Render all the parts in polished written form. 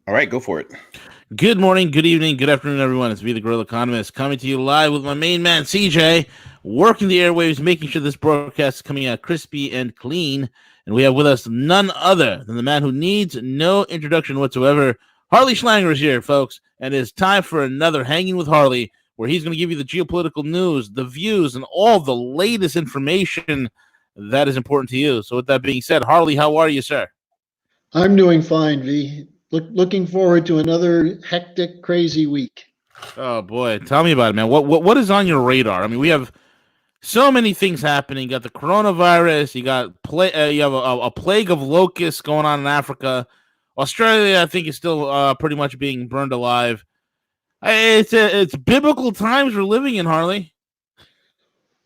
All right, go for it. Good morning, good evening, good afternoon, everyone. It's me, the Gorilla Economist, coming to you live with my main man, CJ, working the airwaves, making sure this broadcast is coming out crispy and clean. And we have with us none other than the man who needs no introduction whatsoever. Harley Schlanger is here, folks, and it's time for another Hanging with Harley, where he's going to give you the geopolitical news, the views, and all the latest information that is important to you. So, with that being said, Harley, how are you, sir? I'm doing fine, V. Looking forward to another hectic, crazy week. Oh boy, tell me about it, man. What is on your radar? I mean, we have so many things happening. You got the coronavirus. You got you have a plague of locusts going on in Africa. Australia, I think, is still pretty much being burned alive. It's biblical times we're living in, Harley.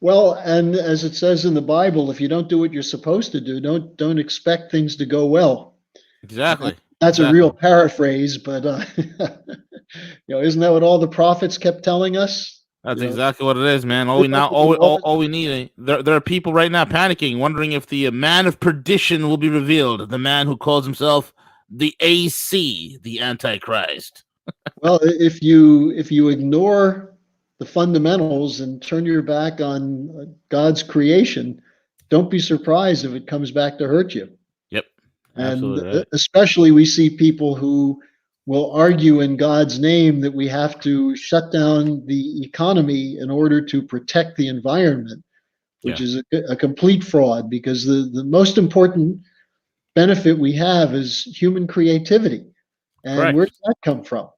Well, and as it says in the Bible, if you don't do what you're supposed to do, don't expect things to go well. Exactly. That's a Exactly. real paraphrase, but isn't that what all the prophets kept telling us? That's exactly what it is, man. All Live we now, under the laws. all we need. There are people right now panicking, wondering if the man of perdition will be revealed. The man who calls himself the AC, the Antichrist. Well, if you ignore the fundamentals and turn your back on God's creation, don't be surprised if it comes back to hurt you. Yep, And absolutely right. especially we see people who will argue in God's name that we have to shut down the economy in order to protect the environment, which Yeah, is a complete fraud because the most important benefit we have is human creativity. And where correct. does that come from?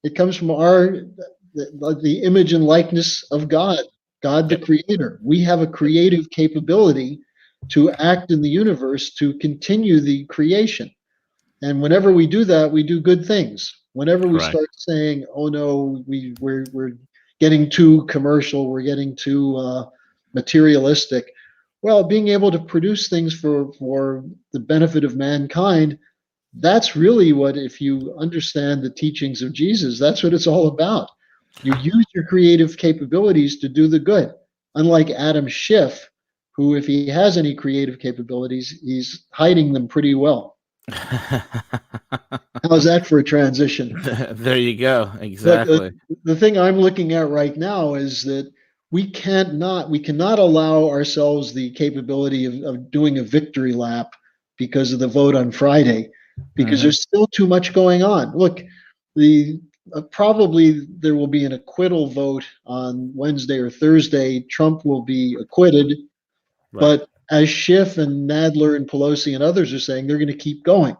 It comes from the image and likeness of God, God the Yep. creator. We have a creative capability to act in the universe to continue the creation. And whenever we do that, we do good things. Whenever we Correct. start saying, "Oh no, we're getting too commercial, we're getting too materialistic," well, being able to produce things for the benefit of mankind, that's really what, if you understand the teachings of Jesus, that's what it's all about. You use your creative capabilities to do the good. Unlike Adam Schiff, who, if he has any creative capabilities, he's hiding them pretty well. How's that for a transition? There you go. But Exactly. the thing I'm looking at right now is that we cannot allow ourselves the capability of doing a victory lap because of the vote on Friday, because Hmm. there's still too much going on. Look, the probably there will be an acquittal vote on Wednesday or Thursday. Trump will be acquitted, Right. but as Schiff and Nadler and Pelosi and others are saying, they're going to keep going.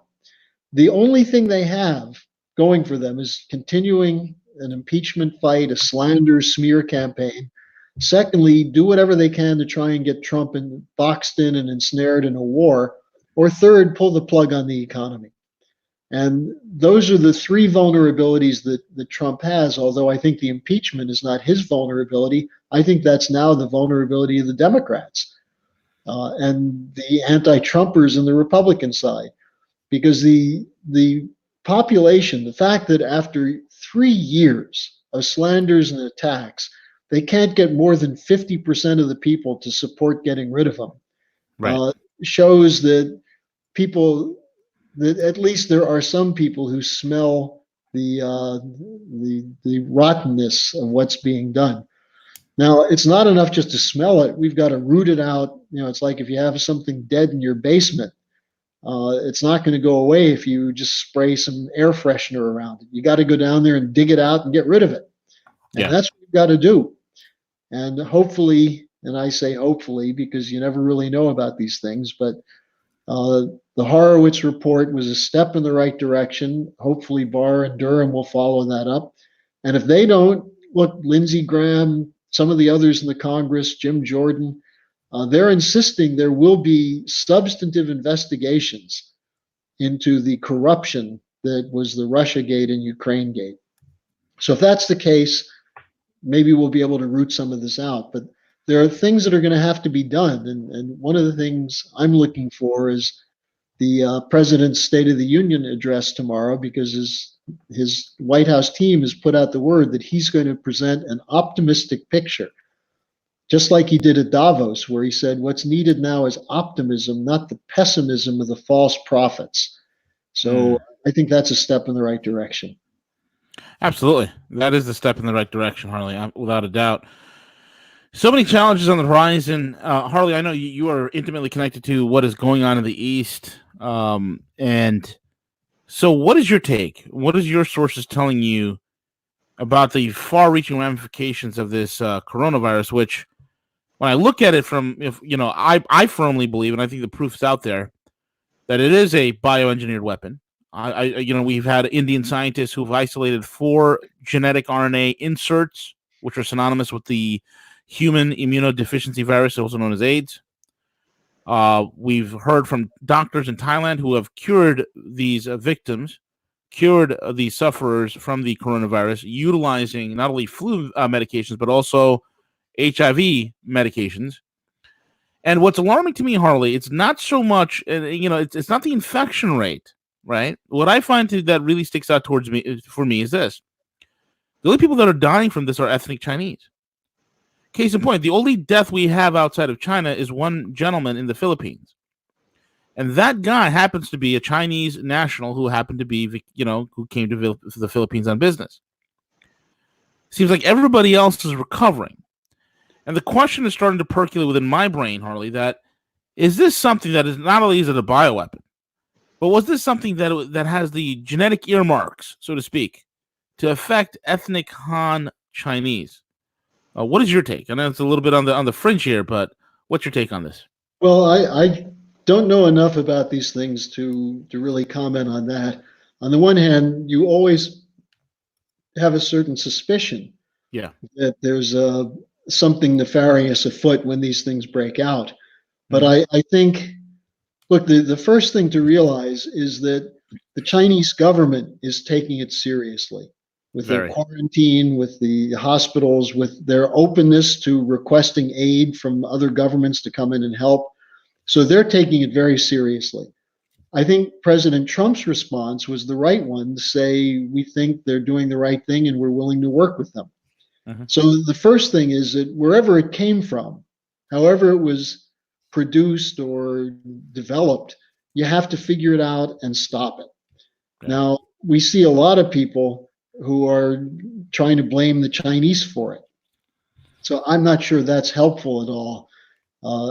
The only thing they have going for them is continuing an impeachment fight, a slander smear campaign. Secondly, do whatever they can to try and get Trump boxed in and ensnared in a war. Or third, pull the plug on the economy. And those are the three vulnerabilities that Trump has, although I think the impeachment is not his vulnerability. I think that's now the vulnerability of the Democrats and the anti-Trumpers in the Republican side, because the population, the fact that after 3 years of slanders and attacks, they can't get more than 50% of the people to support getting rid of them, Right. uh, shows that people, that at least there are some people who smell the rottenness of what's being done. Now, it's not enough just to smell it. We've got to root it out. It's like if you have something dead in your basement, it's not going to go away if you just spray some air freshener around it. You got to go down there and dig it out and get rid of it. And Yeah. that's what you've got to do. And hopefully, and I say hopefully because you never really know about these things, but the Horowitz report was a step in the right direction. Hopefully, Barr and Durham will follow that up. And if they don't, look, Lindsey Graham, some of the others in the Congress, Jim Jordan, they're insisting there will be substantive investigations into the corruption that was the Russia Gate and Ukraine Gate. So if that's the case, maybe we'll be able to root some of this out. But there are things that are going to have to be done. And one of the things I'm looking for is the president's State of the Union address tomorrow, because his White House team has put out the word that he's going to present an optimistic picture, just like he did at Davos, where he said what's needed now is optimism, not the pessimism of the false prophets. Mm. So I think that's a step in the right direction. Absolutely. That is the step in the right direction, Harley, without a doubt. So many challenges on the horizon. Harley, I know you are intimately connected to what is going on in the East. And so what is your take? What is your sources telling you about the far-reaching ramifications of this coronavirus, which when I look at it I firmly believe, and I think the proof's out there, that it is a bioengineered weapon. We've had Indian scientists who've isolated 4 genetic RNA inserts, which are synonymous with the human immunodeficiency virus, also known as AIDS. We've heard from doctors in Thailand who have cured these victims, cured the sufferers from the coronavirus, utilizing not only flu medications, but also HIV medications. And what's alarming to me, Harley, it's not so much, it's not the infection rate, right? What I find that really sticks out for me is this. The only people that are dying from this are ethnic Chinese. Case in point, the only death we have outside of China is one gentleman in the Philippines. And that guy happens to be a Chinese national who happened to be, who came to the Philippines on business. Seems like everybody else is recovering. And the question is starting to percolate within my brain, Harley, that is this something that is not only is it a bioweapon, but was this something that has the genetic earmarks, so to speak, to affect ethnic Han Chinese? What is your take? I know it's a little bit on the fringe here, but what's your take on this? Well, I don't know enough about these things to really comment on that. On the one hand, you always have a certain suspicion that there's something nefarious afoot when these things break out. But I think, look, the first thing to realize is that the Chinese government is taking it seriously with their quarantine, with the hospitals, with their openness to requesting aid from other governments to come in and help. So they're taking it very seriously. I think President Trump's response was the right one to say, we think they're doing the right thing and we're willing to work with them. So the first thing is that wherever it came from, however it was produced or developed, you have to figure it out and stop it. Now, we see a lot of people who are trying to blame the Chinese for it. So I'm not sure that's helpful at all,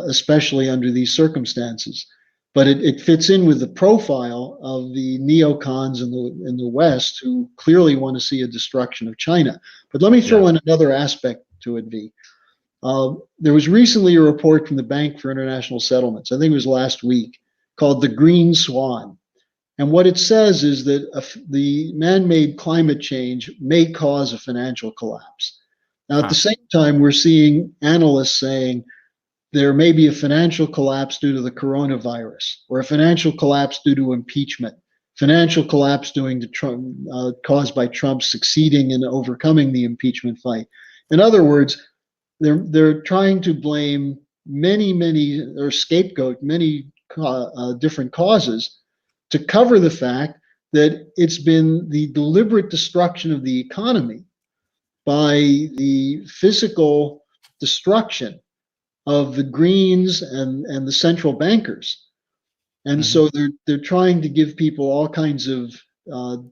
especially under these circumstances. But it fits in with the profile of the neocons in the West who clearly want to see a destruction of China. But let me throw in another aspect to it, V. There was recently a report from the Bank for International Settlements, I think it was last week, called the Green Swan. And what it says is that the man-made climate change may cause a financial collapse. Now, at the same time, we're seeing analysts saying there may be a financial collapse due to the coronavirus, or a financial collapse due to impeachment, financial collapse caused by Trump succeeding in overcoming the impeachment fight. In other words, they're trying to blame or scapegoat many different causes to cover the fact that it's been the deliberate destruction of the economy by the physical destruction of the Greens and the central bankers. And so they're trying to give people all kinds of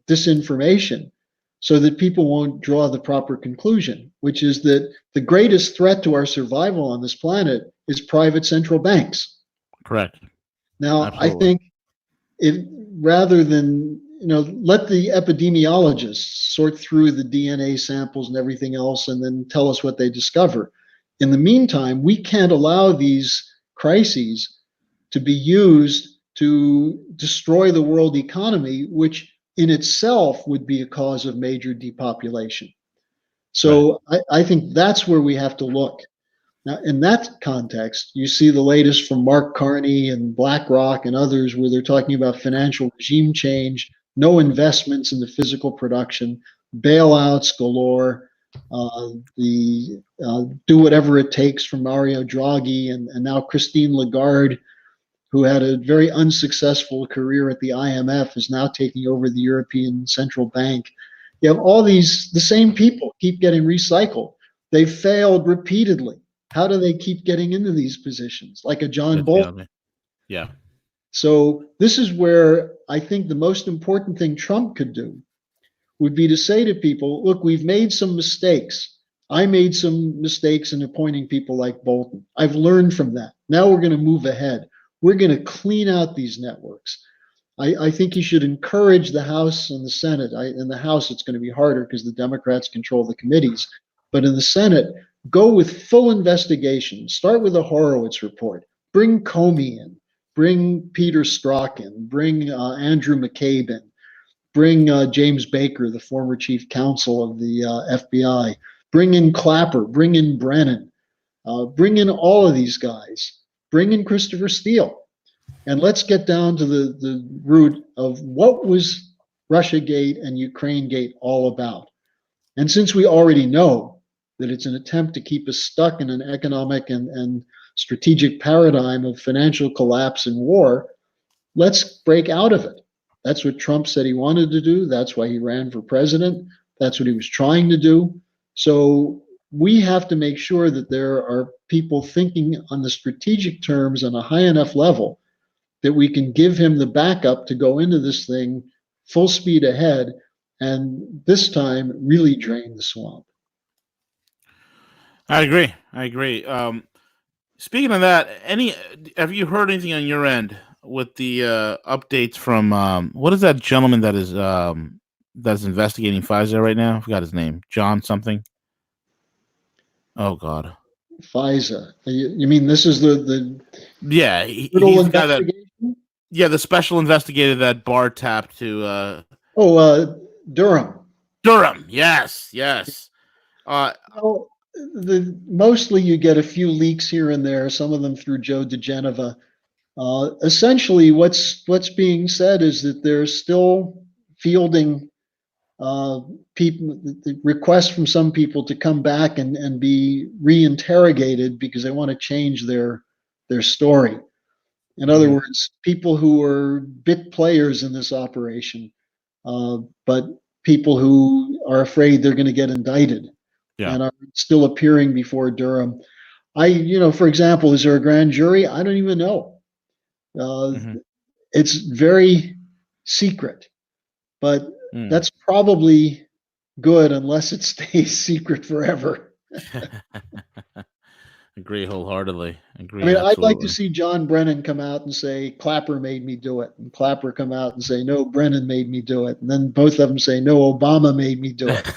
disinformation so that people won't draw the proper conclusion, which is that the greatest threat to our survival on this planet is private central banks. Correct. Now, absolutely. I think rather than let the epidemiologists sort through the DNA samples and everything else and then tell us what they discover. In the meantime, we can't allow these crises to be used to destroy the world economy, which in itself would be a cause of major depopulation. So I think that's where we have to look. Now, in that context, you see the latest from Mark Carney and BlackRock and others where they're talking about financial regime change, no investments in the physical production, bailouts galore, do whatever it takes from Mario Draghi and now Christine Lagarde, who had a very unsuccessful career at the IMF, is now taking over the European Central Bank. You have all the same people keep getting recycled. They've failed repeatedly. How do they keep getting into these positions? Like a John Bolton. Yeah. So this is where I think the most important thing Trump could do would be to say to people, look, we've made some mistakes. I made some mistakes in appointing people like Bolton. I've learned from that. Now we're going to move ahead. We're going to clean out these networks. I think you should encourage the House and the Senate. In the House, it's going to be harder because the Democrats control the committees. But in the Senate, go with full investigation. Start with the Horowitz report. Bring Comey in. Bring Peter Strzok in. Bring Andrew McCabe in. Bring James Baker, the former chief counsel of the FBI. Bring in Clapper. Bring in Brennan. Bring in all of these guys. Bring in Christopher Steele. And let's get down to the root of what was Russiagate and Ukrainegate all about. And since we already know that it's an attempt to keep us stuck in an economic and strategic paradigm of financial collapse and war, let's break out of it. That's what Trump said he wanted to do. That's why he ran for president. That's what he was trying to do. So we have to make sure that there are people thinking on the strategic terms on a high enough level that we can give him the backup to go into this thing full speed ahead and this time really drain the swamp. I agree. Speaking of that, have you heard anything on your end with the updates from what is that gentleman that's investigating Pfizer right now? I forgot his name. John something. Oh God. FISA. You mean this is the Yeah, he's the guy that. Yeah, the special investigator that Barr tapped to. Durham. Durham. Yes. Well, mostly you get a few leaks here and there. Some of them through Joe DeGeneva. Essentially, what's being said is that they're still fielding people, the requests from some people to come back and be reinterrogated because they want to change their story. In other words, people who are bit players in this operation, but people who are afraid they're going to get indicted and are still appearing before Durham. For example, is there a grand jury? I don't even know. It's very secret, but that's probably good unless it stays secret forever. Agree wholeheartedly. I'd like to see John Brennan come out and say, Clapper made me do it. And Clapper come out and say, no, Brennan made me do it. And then both of them say, no, Obama made me do it.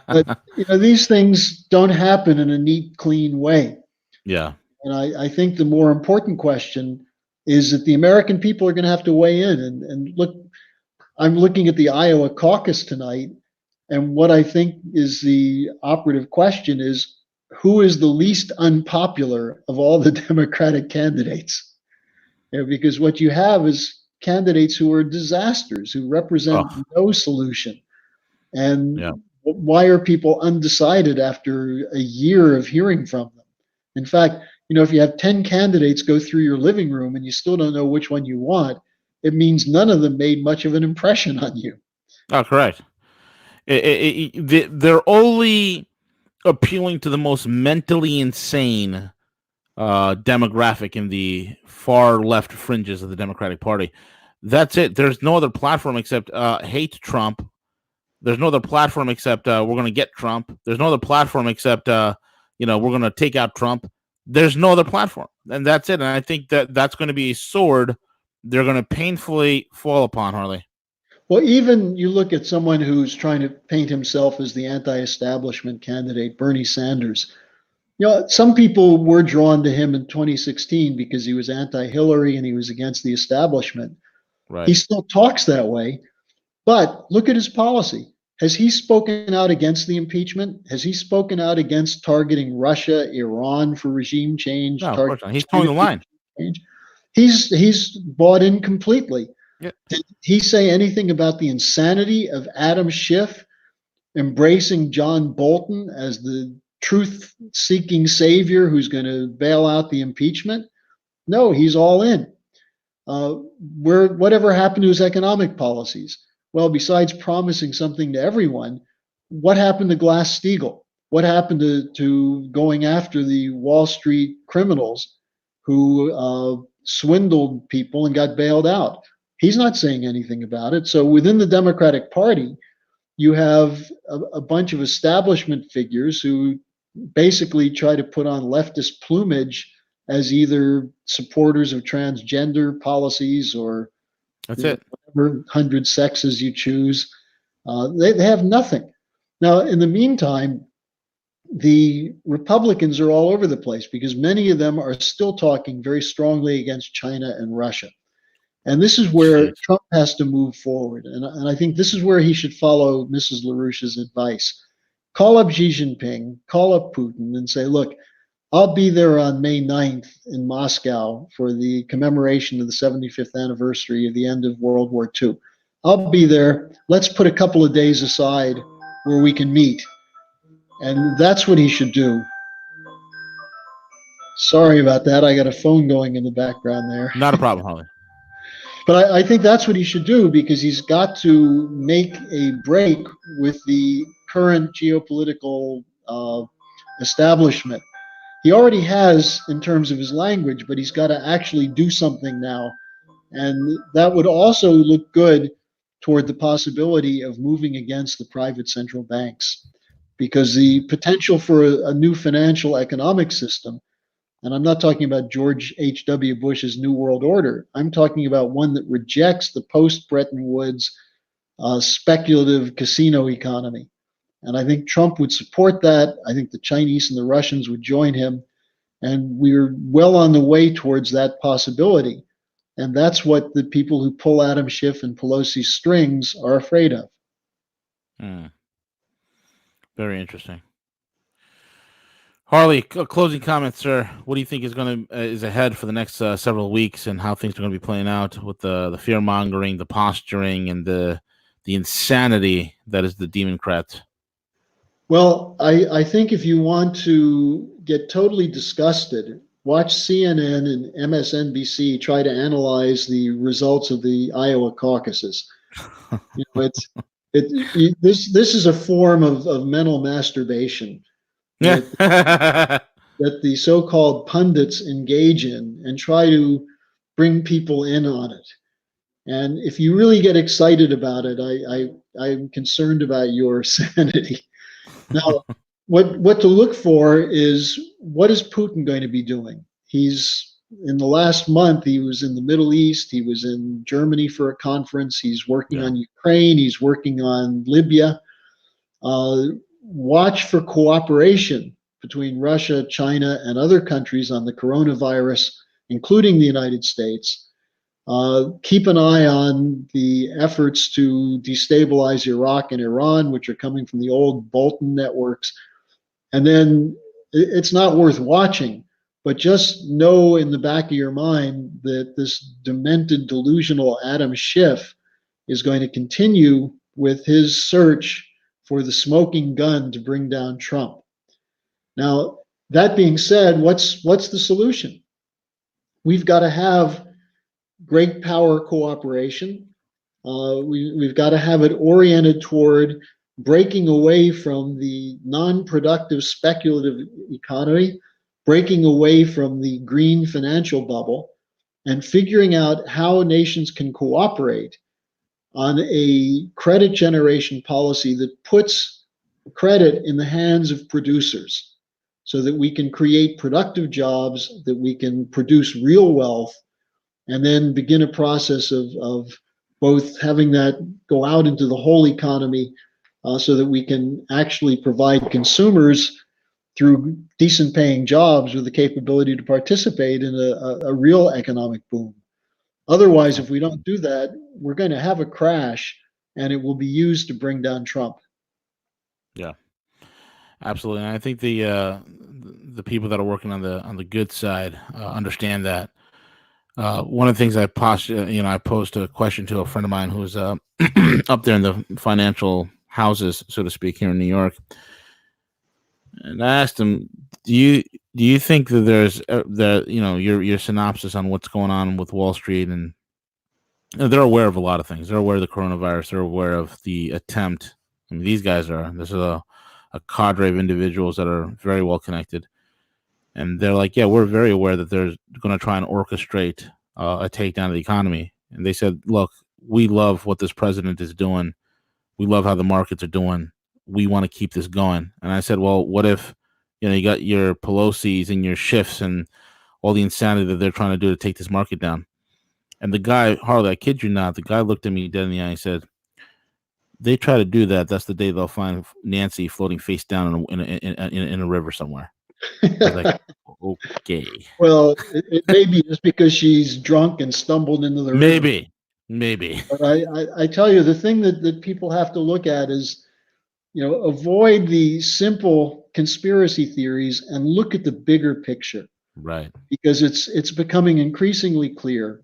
But, these things don't happen in a neat, clean way. Yeah. And I think the more important question is that the American people are going to have to weigh in. And look, I'm looking at the Iowa caucus tonight. And what I think is the operative question is, who is the least unpopular of all the Democratic candidates? Because what you have is candidates who are disasters, who represent no solution. And why are people undecided after a year of hearing from them? In fact, if you have 10 candidates go through your living room and you still don't know which one you want, it means none of them made much of an impression on you. Oh, correct. They're only appealing to the most mentally insane demographic in the far left fringes of the Democratic Party. That's it. There's no other platform except hate Trump. There's no other platform except we're going to get Trump. There's no other platform except we're going to take out Trump. There's no other platform, and that's it. And I think that's going to be a sword they're going to painfully fall upon, Harley. Well, even you look at someone who's trying to paint himself as the anti-establishment candidate, Bernie Sanders. Some people were drawn to him in 2016 because he was anti-Hillary and he was against the establishment. Right. He still talks that way, but look at his policy. Has he spoken out against the impeachment? Has he spoken out against targeting Russia, Iran for regime change? No, of course not. He's towing the line. He's bought in completely. Yep. Did he say anything about the insanity of Adam Schiff embracing John Bolton as the truth-seeking savior who's going to bail out the impeachment? No, he's all in. Whatever happened to his economic policies? Well, besides promising something to everyone, what happened to Glass-Steagall? What happened to going after the Wall Street criminals who swindled people and got bailed out. He's not saying anything about it. So within the Democratic Party, you have a bunch of establishment figures who basically try to put on leftist plumage as either supporters of transgender policies or That's it. whatever 100 sexes you choose. They have nothing. Now, in the meantime, the Republicans are all over the place because many of them are still talking very strongly against China and Russia. And this is where Jeez. Trump has to move forward. And I think this is where he should follow Mrs. LaRouche's advice. Call up Xi Jinping, call up Putin, and say, look, I'll be there on May 9th in Moscow for the commemoration of the 75th anniversary of the end of World War II. I'll be there. Let's put a couple of days aside where we can meet. And that's what he should do. Sorry about that. I got a phone going in the background there. Not a problem, Harley. But I think that's what he should do because he's got to make a break with the current geopolitical establishment. He already has in terms of his language, but he's got to actually do something now. And that would also look good toward the possibility of moving against the private central banks because the potential for a new financial economic system, and I'm not talking about George H.W. Bush's New World Order. I'm talking about one that rejects the post-Bretton Woods speculative casino economy. And I think Trump would support that. I think the Chinese and the Russians would join him. And we're well on the way towards that possibility. And that's what the people who pull Adam Schiff and Pelosi's strings are afraid of. Very interesting. Harley, closing comments, sir. What do you think is ahead for the next several weeks, and how things are going to be playing out with the fear mongering, the posturing, and the insanity that is the Democrats? Well, I think if you want to get totally disgusted, watch CNN and MSNBC try to analyze the results of the Iowa caucuses. This is a form of mental masturbation. That the so-called pundits engage in and try to bring people in on it. And if you really get excited about it, I'm concerned about your sanity. Now, what to look for is what is Putin going to be doing? He's in the last month, he was in the Middle East, he was in Germany for a conference, he's working on Ukraine, he's working on Libya. Watch for cooperation between Russia, China, and other countries on the coronavirus, including the United States. Keep an eye on the efforts to destabilize Iraq and Iran, which are coming from the old Bolton networks. And then it's not worth watching, but just know in the back of your mind that this demented, delusional Adam Schiff is going to continue with his search for the smoking gun to bring down Trump. Now, that being said, what's the solution? We've got to have great power cooperation. We've got to have it oriented toward breaking away from the non-productive speculative economy, breaking away from the green financial bubble, and figuring out how nations can cooperate on a credit generation policy that puts credit in the hands of producers so that we can create productive jobs, that we can produce real wealth, and then begin a process of both having that go out into the whole economy so that we can actually provide consumers through decent paying jobs with the capability to participate in a real economic boom. Otherwise, if we don't do that, we're going to have a crash, and it will be used to bring down Trump. Yeah, absolutely. And I think the people that are working on the good side understand that. One of the things I posed a question to a friend of mine who's up there in the financial houses, so to speak, here in New York, and I asked him, "Do you think that there's your synopsis on what's going on with Wall Street, and they're aware of a lot of things. They're aware of the coronavirus. They're aware of the attempt. I mean, these guys are. This is a cadre of individuals that are very well connected, and they're like, yeah, we're very aware that they're going to try and orchestrate a takedown of the economy. And they said, look, we love what this president is doing. We love how the markets are doing. We want to keep this going. And I said, well, what if, you got your Pelosi's and your shifts and all the insanity that they're trying to do to take this market down? And the guy, Harley, I kid you not, the guy looked at me dead in the eye and said, they try to do that. That's the day they'll find Nancy floating face down in a river somewhere. I was like, okay. Well, it may be just because she's drunk and stumbled into the river. Maybe. But I tell you, the thing that people have to look at is, avoid the simple conspiracy theories and look at the bigger picture. Right. Because it's becoming increasingly clear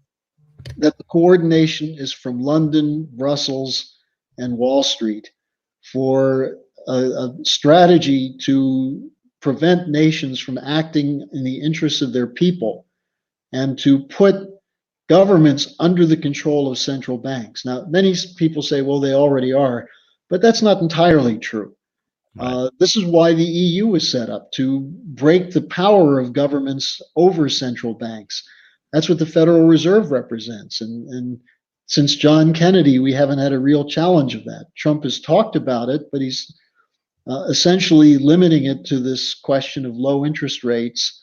that the coordination is from London, Brussels, and Wall Street for a strategy to prevent nations from acting in the interests of their people and to put governments under the control of central banks. Now, many people say, well, they already are, but that's not entirely true. Right. This is why the EU was set up, to break the power of governments over central banks. That's what the Federal Reserve represents. And since John Kennedy, we haven't had a real challenge of that. Trump has talked about it, but he's essentially limiting it to this question of low interest rates,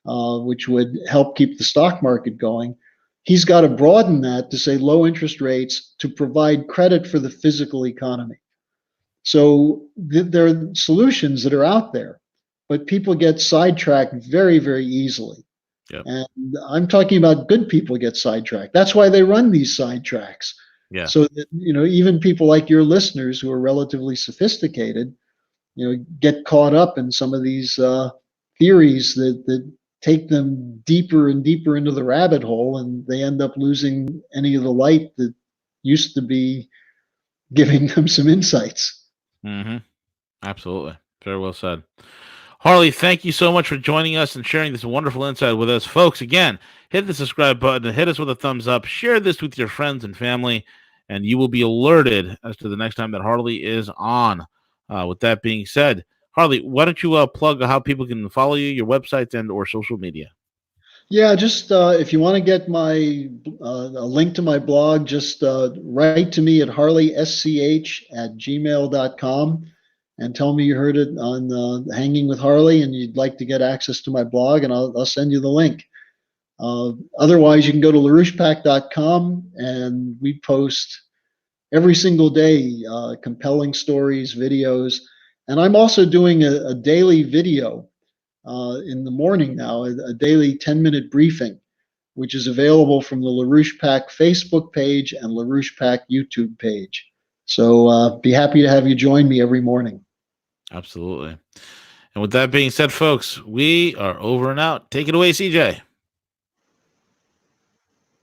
which would help keep the stock market going. He's got to broaden that to say low interest rates to provide credit for the physical economy. So there are solutions that are out there, but people get sidetracked very, very easily. Yep. And I'm talking about good people get sidetracked. That's why they run these sidetracks. Yeah. So that, even people like your listeners who are relatively sophisticated, get caught up in some of these theories that take them deeper and deeper into the rabbit hole, and they end up losing any of the light that used to be giving them some insights. Mm-hmm. Absolutely. Very well said. Harley, thank you so much for joining us and sharing this wonderful insight with us. Folks, again, hit the subscribe button, hit us with a thumbs up, share this with your friends and family, and you will be alerted as to the next time that Harley is on. With that being said, Harley, why don't you plug how people can follow you, your websites, and or social media? Yeah, just if you want to get a link to my blog, just write to me at harleysch@gmail.com and tell me you heard it on Hanging with Harley and you'd like to get access to my blog, and I'll send you the link. Otherwise, you can go to larouchepack.com, and we post every single day compelling stories, videos, and I'm also doing a daily video in the morning now, a daily 10-minute briefing, which is available from the LaRouche Pack Facebook page and LaRouche Pack YouTube page. So be happy to have you join me every morning. Absolutely. And with that being said, folks, we are over and out. Take it away, CJ.